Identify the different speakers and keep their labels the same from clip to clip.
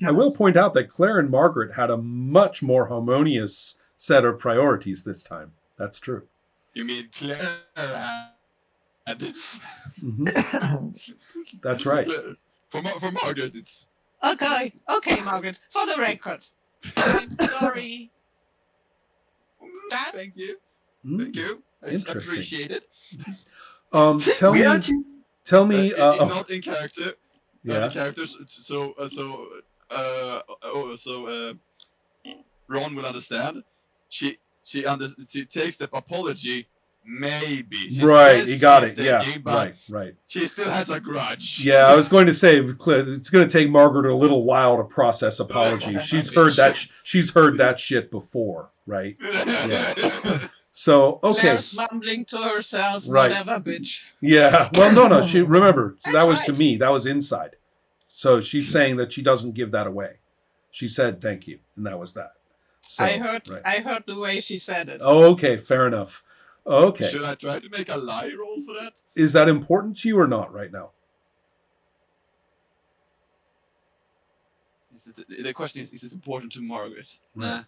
Speaker 1: I will point out that Claire and Margaret had a much more harmonious set of priorities this time. That's true.
Speaker 2: You mean Claire had
Speaker 1: Hmm. That's right.
Speaker 2: for Margaret, it's
Speaker 3: Okay, Margaret. For the record, I'm sorry. Dan?
Speaker 2: thank you.
Speaker 1: Mm,
Speaker 2: Thank you. It's
Speaker 1: interesting.
Speaker 2: appreciated.
Speaker 1: Tell me.
Speaker 2: Not in character.
Speaker 1: Yeah.
Speaker 2: In characters. Ron will understand. She takes the apology. Maybe. She
Speaker 1: Right,
Speaker 2: says
Speaker 1: you got
Speaker 2: she's
Speaker 1: it. Yeah,
Speaker 2: thinking, but
Speaker 1: right.
Speaker 2: she still has a grudge.
Speaker 1: Yeah, I was going to say it's going to take Margaret a little while to process apology. She's heard that. She's heard that shit before, right? Yeah. So okay.
Speaker 3: Claire's mumbling to herself,
Speaker 1: Right.
Speaker 3: whatever, bitch.
Speaker 1: Yeah. Well, no. She remember that was to me. That was inside. So she's saying that she doesn't give that away. She said thank you, and that was that. So,
Speaker 3: I heard the way she said it.
Speaker 1: Oh, okay, fair enough. Okay.
Speaker 2: Should I try to make a lie roll for that?
Speaker 1: Is that important to you or not right now?
Speaker 2: The question is it important to Margaret?
Speaker 1: Right.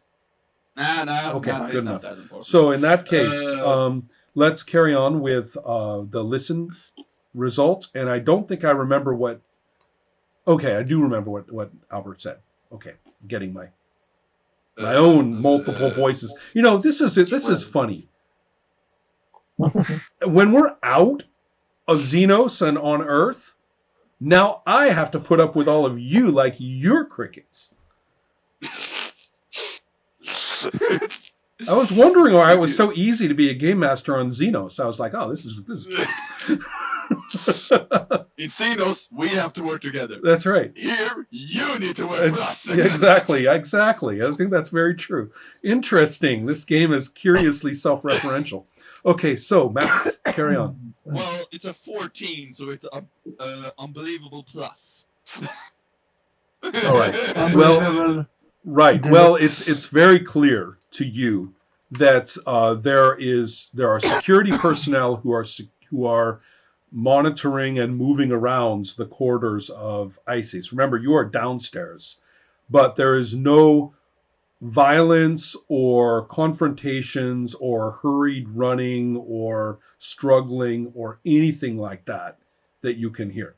Speaker 2: Nah.
Speaker 1: Okay,
Speaker 2: nah,
Speaker 1: good
Speaker 2: enough.
Speaker 1: So in that case, let's carry on with the listen results. And I don't think I remember what. Okay, I do remember what Albert said. Okay, getting my own multiple voices. You know, this is funny. When we're out of Xenos and on Earth, now I have to put up with all of you like you're crickets. I was wondering why it was so easy to be a game master on Xenos. I was like, oh, this is
Speaker 2: In Xenos, we have to work together.
Speaker 1: That's right.
Speaker 2: Here, you need to work with us.
Speaker 1: Exactly. I think that's very true. Interesting. This game is curiously self-referential. Okay, so Max, carry on.
Speaker 2: Well, it's a 14, so it's a unbelievable plus.
Speaker 1: All right. Well, right. Well, it's very clear to you that there are security personnel who are monitoring and moving around the corridors of ISIS. Remember, you are downstairs, but there is no violence or confrontations or hurried running or struggling or anything like that you can hear.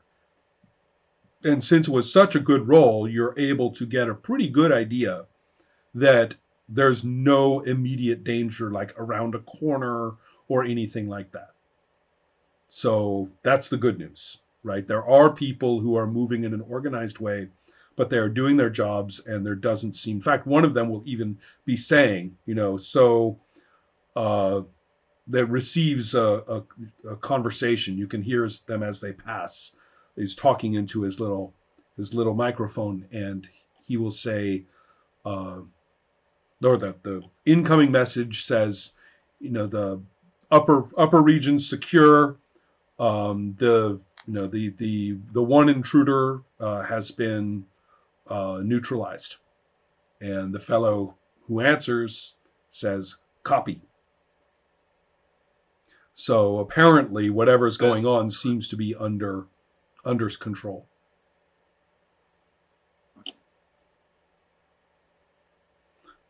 Speaker 1: And since it was such a good roll, you're able to get a pretty good idea that there's no immediate danger like around a corner or anything like that. So that's the good news, right? There are people who are moving in an organized way, but they are doing their jobs, and there doesn't seem. In fact, one of them will even be saying, that receives a conversation. You can hear them as they pass. He's talking into his little microphone, and he will say, or the incoming message says, the upper regions secure. The one intruder has been neutralized, and the fellow who answers says copy. So apparently whatever's going on seems to be under control.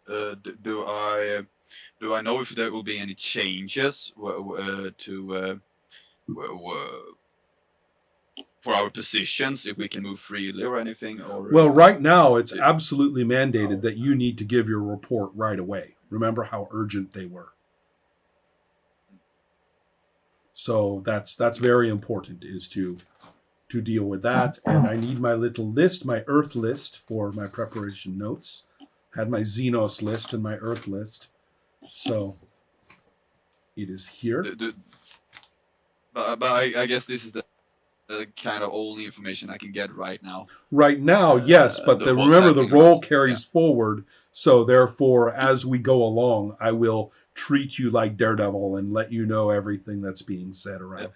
Speaker 2: Do I know if there will be any changes for our positions, if we can move freely or anything?
Speaker 1: Well, right now it's absolutely mandated that you need to give your report right away. Remember how urgent they were. So that's very important, is to deal with that. And I need my little list, my Earth list for my preparation notes. Had my Xenos list and my Earth list. So it is here.
Speaker 2: But I guess this is the kind of only information I can get right now.
Speaker 1: Right now, yes, but remember the roll carries forward. So therefore, as we go along, I will treat you like Daredevil and let you know everything that's being said around. Yep.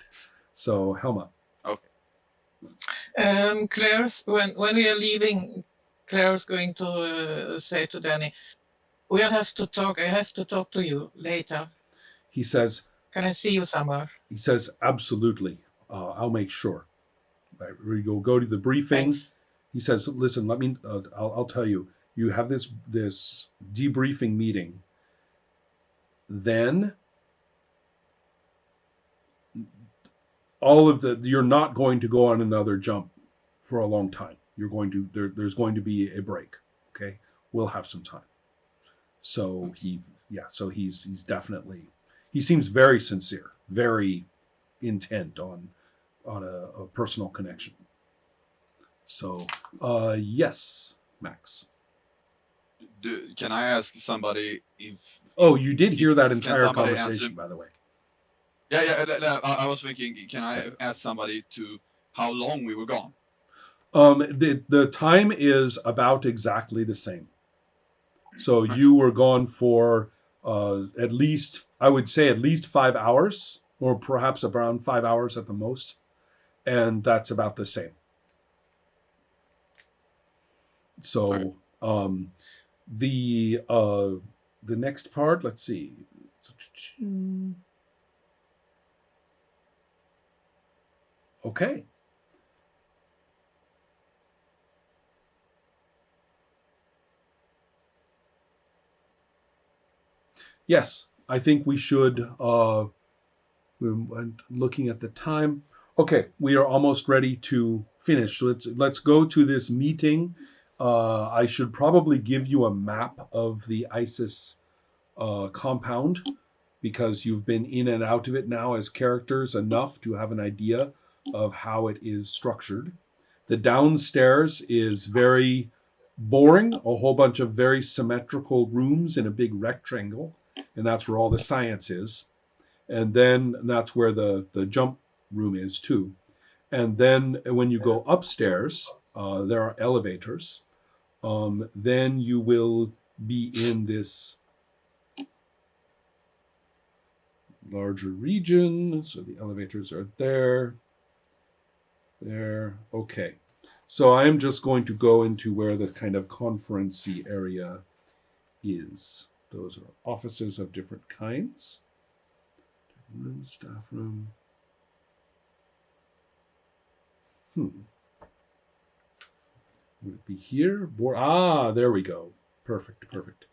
Speaker 1: So, Helma.
Speaker 2: Okay.
Speaker 3: Claire, when we are leaving, Claire's going to say to Danny, we'll have to talk. I have to talk to you later.
Speaker 1: He says,
Speaker 3: can I see you somewhere?
Speaker 1: He says, absolutely. I'll make sure. Right, we go to the briefing.
Speaker 3: Thanks.
Speaker 1: he says, "Listen, let me. I'll tell you. You have this debriefing meeting. Then you're not going to go on another jump for a long time. You're going to there's going to be a break. Okay, we'll have some time." So he's definitely, he seems very sincere, very intent on a personal connection. So yes, Max.
Speaker 2: Can I ask somebody if?
Speaker 1: Oh, you did hear that
Speaker 2: Can
Speaker 1: entire
Speaker 2: somebody
Speaker 1: conversation,
Speaker 2: answer?
Speaker 1: by the way.
Speaker 2: Yeah. I was thinking, can I ask somebody to how long we were gone?
Speaker 1: The time is about exactly the same. So you were gone for at least, I would say, at least 5 hours, or perhaps around 5 hours at the most, and that's about the same.
Speaker 2: Okay.
Speaker 1: So the next part, let's see. Okay. Yes, I think we should. We're looking at the time. Okay, we are almost ready to finish. So let's go to this meeting. I should probably give you a map of the ISIS compound, because you've been in and out of it now as characters enough to have an idea of how it is structured. The downstairs is very boring, a whole bunch of very symmetrical rooms in a big rectangle, and that's where all the science is. And then that's where the jump room is too. And then when you go upstairs, there are elevators. Then you will be in this larger region. So the elevators are there. There. Okay. So I am just going to go into where the kind of conferencey area is. Those are offices of different kinds. Room, staff room. Would it be here? There we go. Perfect.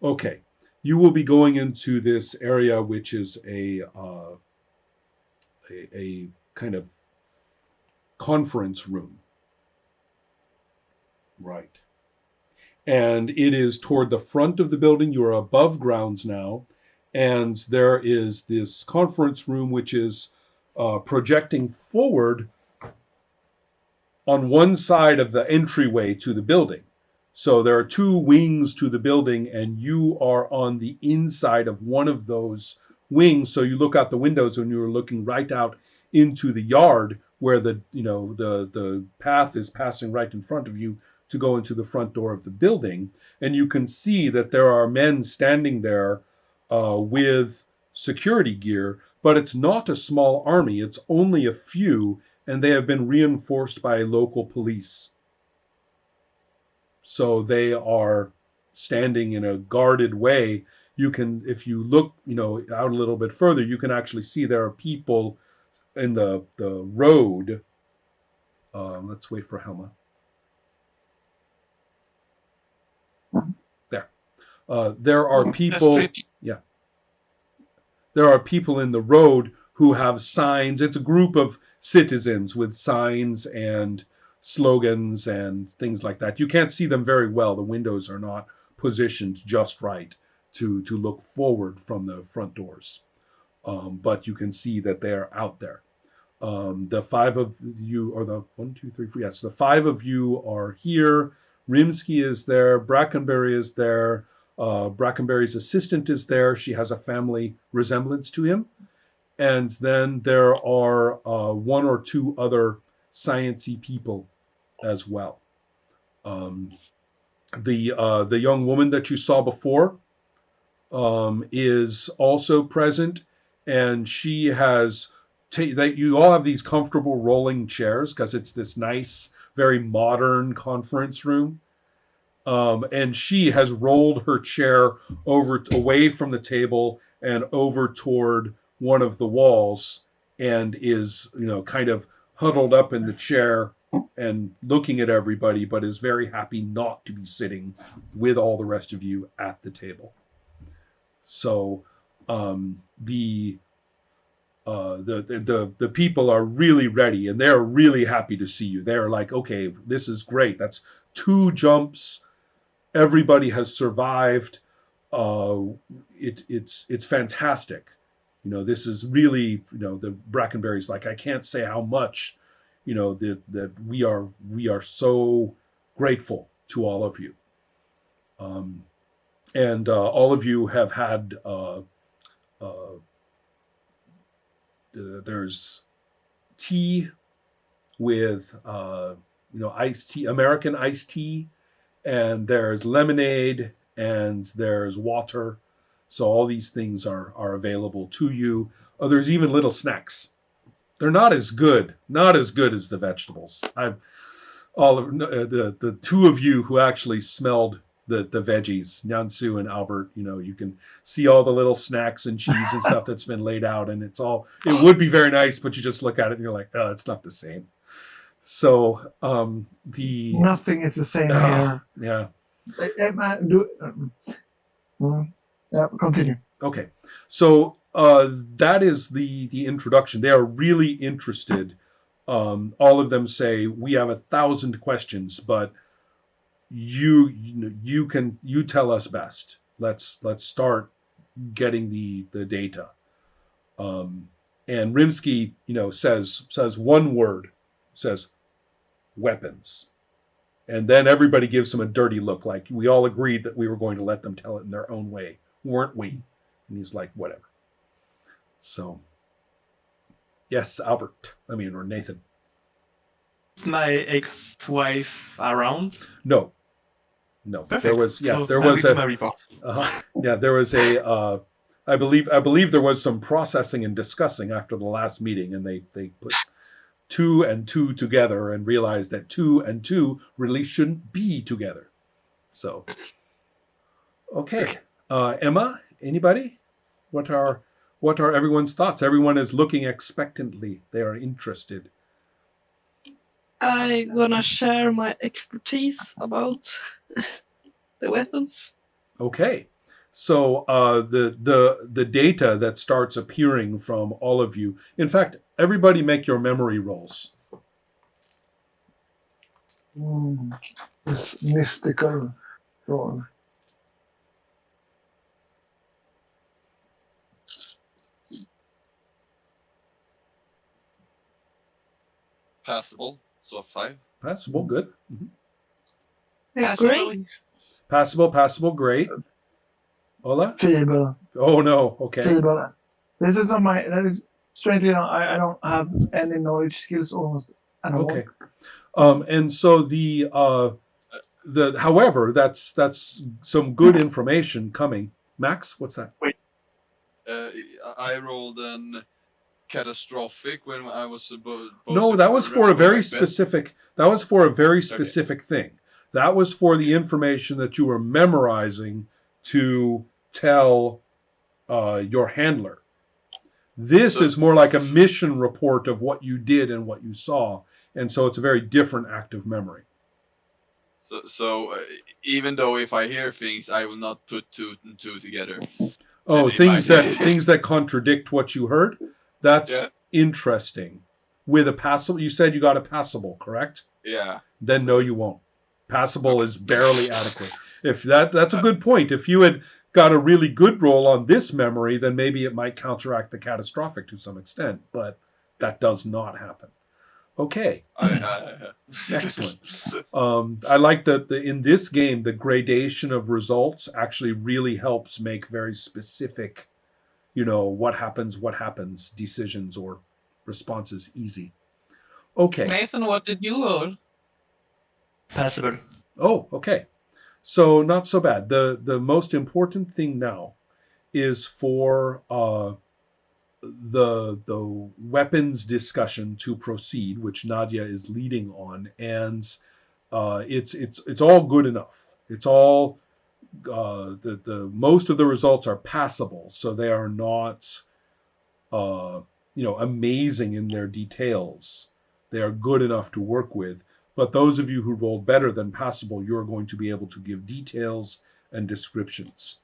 Speaker 1: Okay. You will be going into this area, which is a kind of conference room. Right. And it is toward the front of the building. You are above grounds now. And there is this conference room, which is projecting forward on one side of the entryway to the building. So there are two wings to the building, and you are on the inside of one of those wings. So you look out the windows and you're looking right out into the yard where the path is passing right in front of you to go into the front door of the building. And you can see that there are men standing there with security gear, but it's not a small army. It's only a few, and they have been reinforced by local police. So they are standing in a guarded way. You can, if you look, out a little bit further, you can actually see there are people in the road. Let's wait for Helma. There. There are people. Yeah. There are people in the road who have signs. It's a group of citizens with signs and slogans and things like that. You can't see them very well. The windows are not positioned just right to look forward from the front doors. But you can see that they're out there. The five of you, or the 1, 2, 3, 4, yes, the five of you are here. Rimsky is there. Brackenberry is there. Brackenberry's assistant is there. She has a family resemblance to him. And then there are one or two other science-y people as well. The young woman that you saw before is also present, and she has that you all have these comfortable rolling chairs because it's this nice, very modern conference room. And she has rolled her chair away from the table and over toward one of the walls, and is kind of huddled up in the chair and looking at everybody, but is very happy not to be sitting with all the rest of you at the table. So the people are really ready, and they're really happy to see you. They're like, okay, this is great. That's 2 jumps. Everybody has survived. It's fantastic. This is really, the Brackenberry's like, I can't say how much, that we are so grateful to all of you. And all of you have had there's tea with iced tea, American iced tea, and there's lemonade, and there's water. So all these things are available to you. Oh, there's even little snacks. They're not as good as the vegetables. I'm all of the 2 of you who actually smelled the veggies, Nyansu and Albert. You can see all the little snacks and cheese and stuff that's been laid out, and it would be very nice, but you just look at it and you're like, oh, it's not the same. So
Speaker 4: nothing is the same here.
Speaker 1: Yeah.
Speaker 4: Yeah, continue.
Speaker 1: Okay, so that is the introduction. They are really interested. All of them say, we have 1,000 questions, but you tell us best. Let's start getting the data. And Rimsky, says one word, says weapons. And then everybody gives him a dirty look, like we all agreed that we were going to let them tell it in their own way, weren't we? And he's like, whatever. So, yes, Albert. Or Nathan.
Speaker 5: My ex-wife around?
Speaker 1: No.
Speaker 5: Perfect.
Speaker 1: There was,
Speaker 5: So
Speaker 1: there
Speaker 5: I
Speaker 1: was
Speaker 5: will
Speaker 1: a,
Speaker 5: do my report.
Speaker 1: there was a, I believe there was some processing and discussing after the last meeting, and they put 2 and 2 together and realized that 2 and 2 really shouldn't be together. So, okay. Emma, anybody? What are everyone's thoughts? Everyone is looking expectantly. They are interested.
Speaker 6: I'm gonna share my expertise about the weapons.
Speaker 1: Okay. So the data that starts appearing from all of you. In fact, everybody make your memory rolls.
Speaker 4: This mystical role.
Speaker 2: Passable. So 5.
Speaker 1: Passable, good.
Speaker 6: Great.
Speaker 1: Passable, great. Ola?
Speaker 4: Feeble.
Speaker 1: Oh no, okay.
Speaker 4: Feeble. This is on my. That is strangely, I don't have any knowledge skills almost at all.
Speaker 1: Okay. And so however, that's some good information coming. Max, what's that?
Speaker 2: I rolled an catastrophic when I was supposed.
Speaker 1: No, that was for a very specific. That was for a very specific thing. That was for the information that you were memorizing to tell your handler. This is more like a mission report of what you did and what you saw, and so it's a very different active memory.
Speaker 2: So even though if I hear things, I will not put 2 and 2 together.
Speaker 1: Oh, things that contradict what you heard. That's interesting. With a passable, you said you got a passable, correct?
Speaker 2: Yeah.
Speaker 1: Then no, you won't. Passable is barely adequate. If that's a good point. If you had got a really good roll on this memory, then maybe it might counteract the catastrophic to some extent, but that does not happen. Okay. Excellent. I like that in this game, the gradation of results actually really helps make very specific, what happens, decisions or responses easy. Okay.
Speaker 3: Nathan, what did you roll?
Speaker 5: Passable.
Speaker 1: Oh, okay. So not so bad. The most important thing now is for the weapons discussion to proceed, which Nadia is leading on, and it's all good enough. It's all the most of the results are passable, so they are not amazing in their details. They are good enough to work with. But those of you who rolled better than passable, you're going to be able to give details and descriptions.